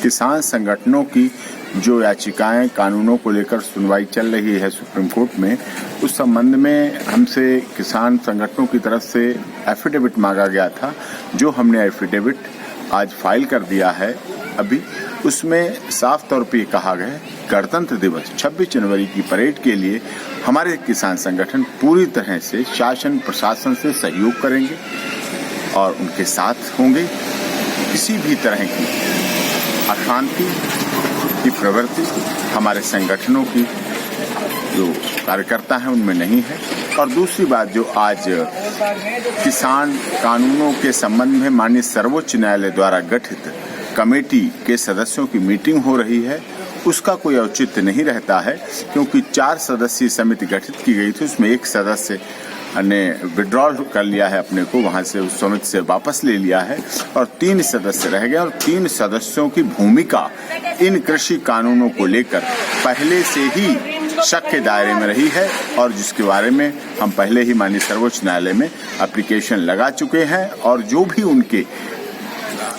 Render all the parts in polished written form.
किसान संगठनों की जो याचिकाएं कानूनों को लेकर सुनवाई चल रही है सुप्रीम कोर्ट में, उस संबंध में हमसे किसान संगठनों की तरफ से एफिडेविट मांगा गया था, जो हमने एफिडेविट आज फाइल कर दिया है। अभी उसमें साफ तौर पे कहा गया है गणतंत्र दिवस 26 जनवरी की परेड के लिए हमारे किसान संगठन पूरी तरह से शासन प्रशासन से सहयोग करेंगे और उनके साथ होंगे। किसी भी तरह की अशांति की प्रवृत्ति हमारे संगठनों की जो कार्यकर्ता हैं उनमें नहीं है। और दूसरी बात, जो आज किसान कानूनों के संबंध में माननीय सर्वोच्च न्यायालय द्वारा गठित कमेटी के सदस्यों की मीटिंग हो रही है, उसका कोई औचित्य नहीं रहता है, क्योंकि 4 सदस्यीय समिति गठित की गई थी। उसमें एक सदस्य ने विड्रॉल कर लिया है, अपने को वहां से उस समिति से वापस ले लिया है और 3 सदस्य रह गए। और 3 सदस्यों की भूमिका इन कृषि कानूनों को लेकर पहले से ही शक के दायरे में रही है और जिसके बारे में हम पहले ही माननीय सर्वोच्च न्यायालय में एप्लीकेशन लगा चुके हैं। और जो भी उनके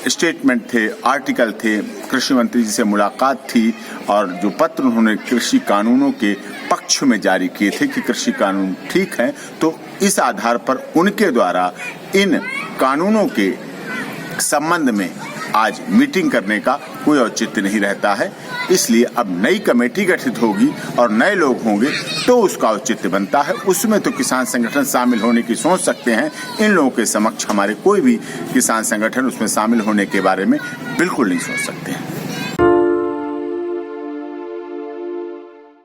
स्टेटमेंट थे, आर्टिकल थे, कृषि मंत्री जी से मुलाकात थी और जो पत्र उन्होंने कृषि कानूनों के पक्ष में जारी किए थे कि कृषि कानून ठीक है, तो इस आधार पर उनके द्वारा इन कानूनों के संबंध में आज मीटिंग करने का कोई औचित्य नहीं रहता है। इसलिए अब नई कमेटी गठित होगी और नए लोग होंगे तो उसका औचित्य बनता है। उसमें तो किसान संगठन शामिल होने की सोच सकते हैं। इन लोगों के समक्ष हमारे कोई भी किसान संगठन उसमें शामिल होने के बारे में बिल्कुल नहीं सोच सकते हैं।